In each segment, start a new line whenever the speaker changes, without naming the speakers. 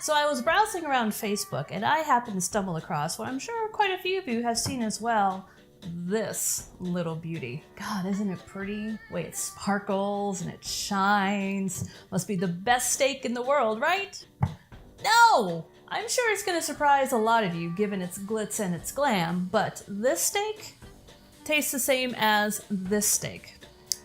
So I was browsing around Facebook and I happened to stumble across what I'm sure quite a few of you have seen as well. This little beauty. God, isn't it pretty? The way it sparkles and it shines. Must be the best steak in the world, right? No! I'm sure it's gonna surprise a lot of you given its glitz and its glam, but this steak tastes the same as this steak.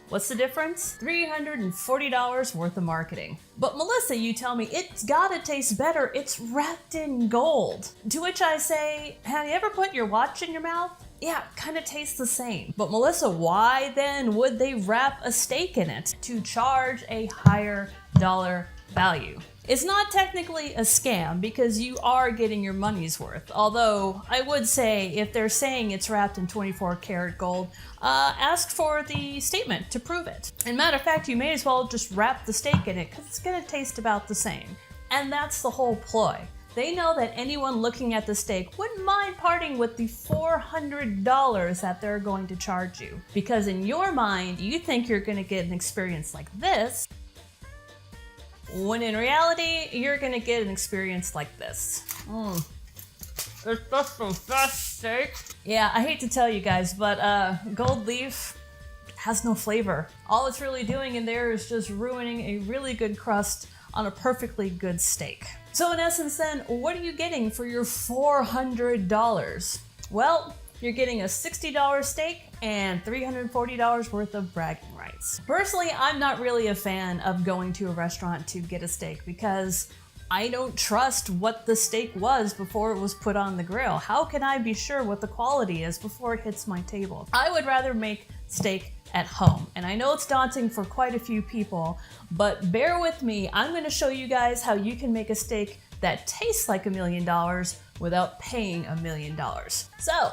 What's the difference? $340 worth of marketing. But Melissa, you tell me it's gotta taste better. It's wrapped in gold. To which I say, have you ever put your watch in your mouth? Yeah, kind of tastes the same. But Melissa, why then would they wrap a steak in it? To charge a higher dollar value. It's not technically a scam because you are getting your money's worth. Although I would say if they're saying it's wrapped in 24 karat gold, ask for the statement to prove it. And matter of fact, you may as well just wrap the steak in it because it's gonna taste about the same. And that's the whole ploy. They know that anyone looking at the steak wouldn't mind parting with the $400 that they're going to charge you. Because in your mind, you think you're gonna get an experience like this, when in reality, you're gonna get an experience like this. It's just some fresh steak. Yeah, I hate to tell you guys, but gold leaf has no flavor. All it's really doing in there is just ruining a really good crust on a perfectly good steak. So in essence then, what are you getting for your $400? Well, you're getting a $60 steak and $340 worth of bragging rights. Personally, I'm not really a fan of going to a restaurant to get a steak because I don't trust what the steak was before it was put on the grill. How can I be sure what the quality is before it hits my table? I would rather make steak at home. And I know it's daunting for quite a few people, but bear with me. I'm gonna show you guys how you can make a steak that tastes like $1 million without paying $1 million. So,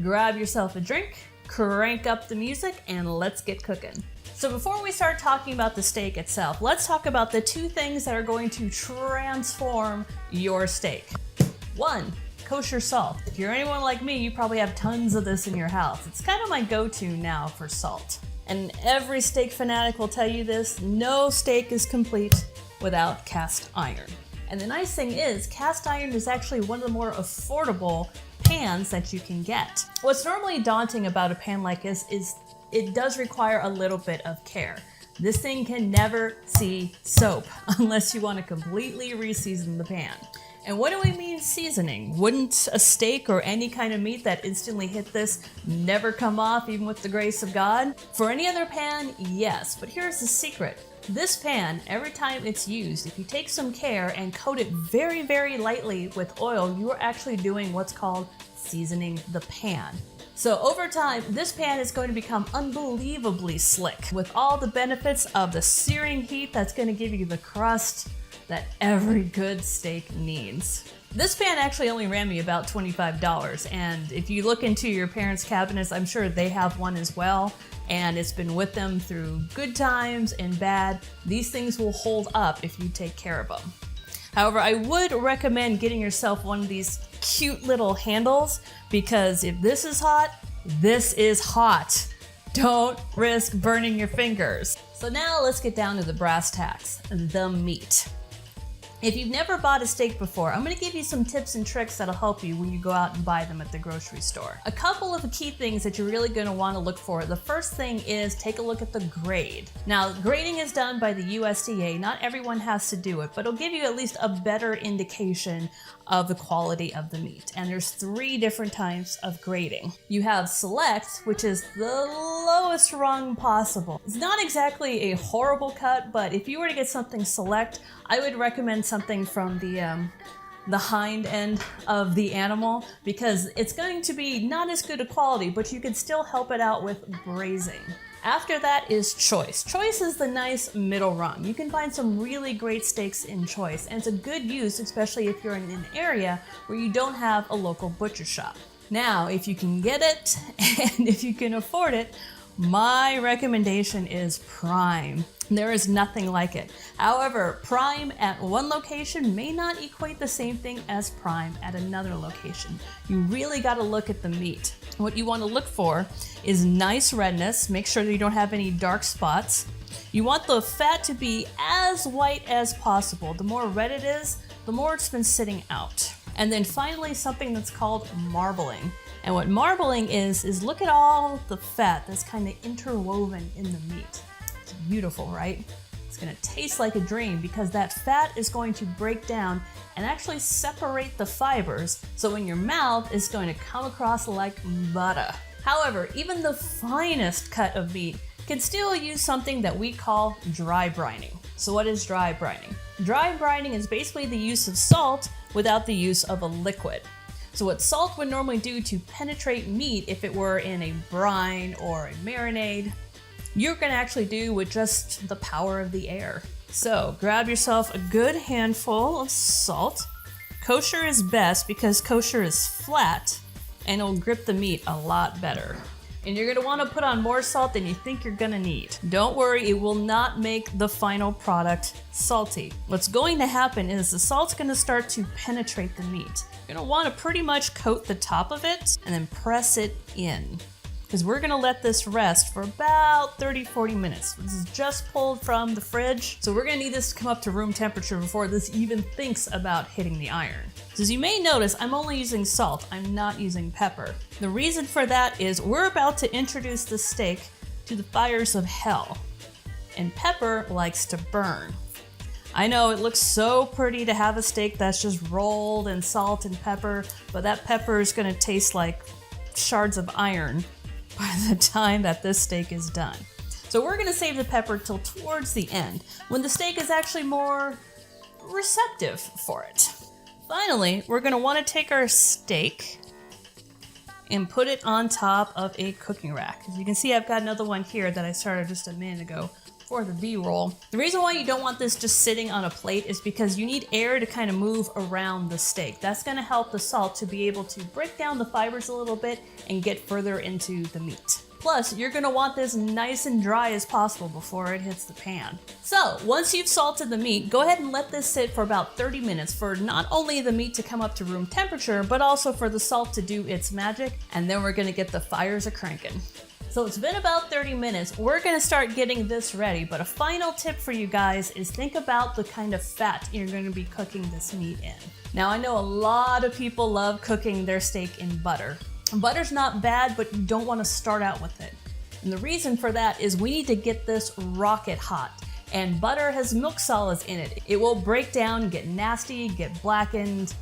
grab yourself a drink, crank up the music, and let's get cooking. So before we start talking about the steak itself, let's talk about the two things that are going to transform your steak. One, kosher salt. If you're anyone like me, you probably have tons of this in your house. It's kind of my go-to now for salt. And every steak fanatic will tell you this, no steak is complete without cast iron. And the nice thing is, cast iron is actually one of the more affordable pans that you can get. What's normally daunting about a pan like this is it does require a little bit of care. This thing can never see soap unless you want to completely re-season the pan. And what do we mean seasoning? Wouldn't a steak or any kind of meat that instantly hit this never come off even with the grace of God? For any other pan, yes, but here's the secret. This pan, every time it's used, if you take some care and coat it very, very lightly with oil, you are actually doing what's called seasoning the pan. So over time, this pan is going to become unbelievably slick with all the benefits of the searing heat that's going to give you the crust that every good steak needs. This pan actually only ran me about $25, and if you look into your parents' cabinets, I'm sure they have one as well, and it's been with them through good times and bad. These things will hold up if you take care of them. However, I would recommend getting yourself one of these cute little handles because if this is hot, this is hot. Don't risk burning your fingers. So now let's get down to the brass tacks, the meat. If you've never bought a steak before, I'm gonna give you some tips and tricks that'll help you when you go out and buy them at the grocery store. A couple of key things that you're really gonna wanna look for. The first thing is take a look at the grade. Now, grading is done by the USDA. Not everyone has to do it, but it'll give you at least a better indication of the quality of the meat. And there's 3 different types of grading. You have select, which is the lowest rung possible. It's not exactly a horrible cut, but if you were to get something select, I would recommend something from the hind end of the animal because it's going to be not as good a quality, but you can still help it out with braising. After that is choice. Choice is the nice middle rung. You can find some really great steaks in choice, and it's a good use, especially if you're in an area where you don't have a local butcher shop. Now, if you can get it and if you can afford it, my recommendation is prime. There is nothing like it. However, prime at one location may not equate the same thing as prime at another location. You really got to look at the meat. What you want to look for is nice redness. Make sure that you don't have any dark spots. You want the fat to be as white as possible. The more red it is, the more it's been sitting out. And then finally, something that's called marbling. And what marbling is look at all the fat that's kind of interwoven in the meat. It's beautiful, right? It's gonna taste like a dream because that fat is going to break down and actually separate the fibers, so in your mouth it's going to come across like butter. However, even the finest cut of meat can still use something that we call dry brining. So what is dry brining? Dry brining is basically the use of salt without the use of a liquid. So what salt would normally do to penetrate meat if it were in a brine or a marinade, you're gonna actually do with just the power of the air. So grab yourself a good handful of salt. Kosher is best because kosher is flat and it'll grip the meat a lot better. And you're gonna wanna put on more salt than you think you're gonna need. Don't worry, it will not make the final product salty. What's going to happen is the salt's gonna start to penetrate the meat. You're gonna wanna pretty much coat the top of it and then press it in, because we're gonna let this rest for about 30-40 minutes. This is just pulled from the fridge, so we're gonna need this to come up to room temperature before this even thinks about hitting the iron. So as you may notice, I'm only using salt, I'm not using pepper. The reason for that is we're about to introduce the steak to the fires of hell, and pepper likes to burn. I know it looks so pretty to have a steak that's just rolled in salt and pepper, but that pepper is gonna taste like shards of iron by the time that this steak is done. So we're gonna save the pepper till towards the end, when the steak is actually more receptive for it. Finally, we're gonna wanna take our steak and put it on top of a cooking rack. As you can see, I've got another one here that I started just a minute ago for the B-roll. The reason why you don't want this just sitting on a plate is because you need air to kind of move around the steak. That's gonna help the salt to be able to break down the fibers a little bit and get further into the meat. Plus, you're gonna want this nice and dry as possible before it hits the pan. So, once you've salted the meat, go ahead and let this sit for about 30 minutes for not only the meat to come up to room temperature, but also for the salt to do its magic, and then we're gonna get the fires a-cranking. So it's been about 30 minutes. We're gonna start getting this ready, but a final tip for you guys is think about the kind of fat you're gonna be cooking this meat in. Now, I know a lot of people love cooking their steak in butter. Butter's not bad, but you don't wanna start out with it. And the reason for that is we need to get this rocket hot. And butter has milk solids in it. It will break down, get nasty, get blackened.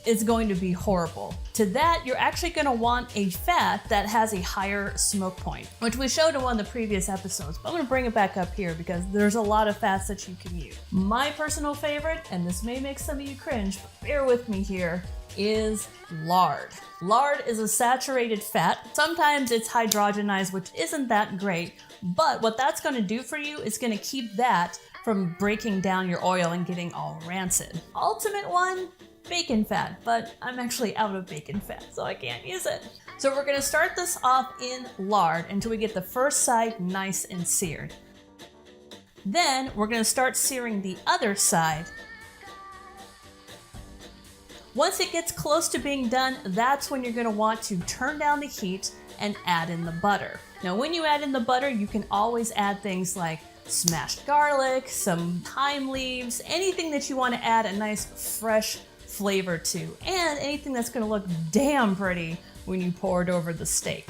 It's going to be horrible. To that, you're actually gonna want a fat that has a higher smoke point, which we showed in one of the previous episodes, but I'm gonna bring it back up here because there's a lot of fats that you can use. My personal favorite, and this may make some of you cringe, but bear with me here, is lard. Lard is a saturated fat. Sometimes it's hydrogenized, which isn't that great, but what that's gonna do for you is gonna keep that from breaking down your oil and getting all rancid. Ultimate one, bacon fat, but I'm actually out of bacon fat, so I can't use it. So we're gonna start this off in lard until we get the first side nice and seared. Then we're gonna start searing the other side. Once it gets close to being done, that's when you're gonna want to turn down the heat and add in the butter. Now, when you add in the butter, you can always add things like smashed garlic, some thyme leaves, anything that you wanna add a nice fresh flavor to, and anything that's gonna look damn pretty when you pour it over the steak.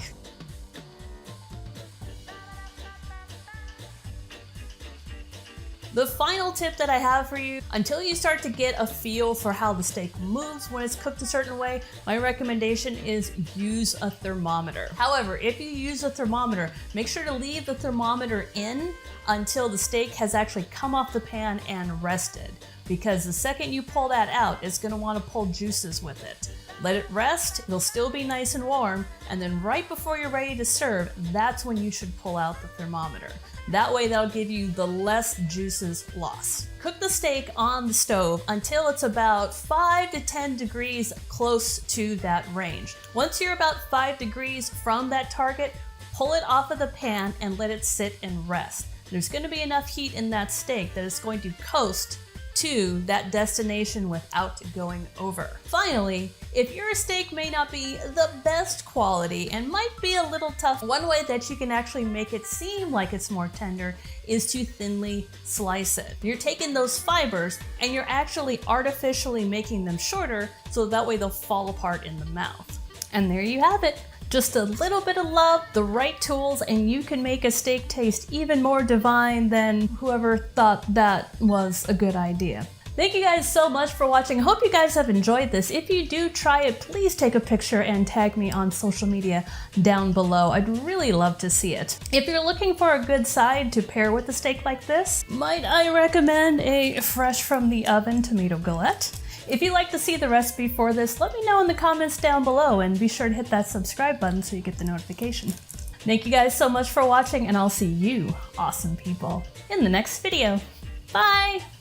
The final tip that I have for you, until you start to get a feel for how the steak moves when it's cooked a certain way, my recommendation is use a thermometer. However, if you use a thermometer, make sure to leave the thermometer in until the steak has actually come off the pan and rested, because the second you pull that out, it's gonna wanna pull juices with it. Let it rest, it'll still be nice and warm, and then right before you're ready to serve, that's when you should pull out the thermometer. That way that'll give you the less juices lost. Cook the steak on the stove until it's about 5 to 10 degrees close to that range. Once you're about 5 degrees from that target, pull it off of the pan and let it sit and rest. There's gonna be enough heat in that steak that it's going to coast to that destination without going over. Finally, if your steak may not be the best quality and might be a little tough, one way that you can actually make it seem like it's more tender is to thinly slice it. You're taking those fibers and you're actually artificially making them shorter so that way they'll fall apart in the mouth. And there you have it. Just a little bit of love, the right tools, and you can make a steak taste even more divine than whoever thought that was a good idea. Thank you guys so much for watching. I hope you guys have enjoyed this. If you do try it, please take a picture and tag me on social media down below. I'd really love to see it. If you're looking for a good side to pair with a steak like this, might I recommend a fresh from the oven tomato galette? If you'd like to see the recipe for this, let me know in the comments down below and be sure to hit that subscribe button so you get the notification. Thank you guys so much for watching, and I'll see you awesome people in the next video. Bye!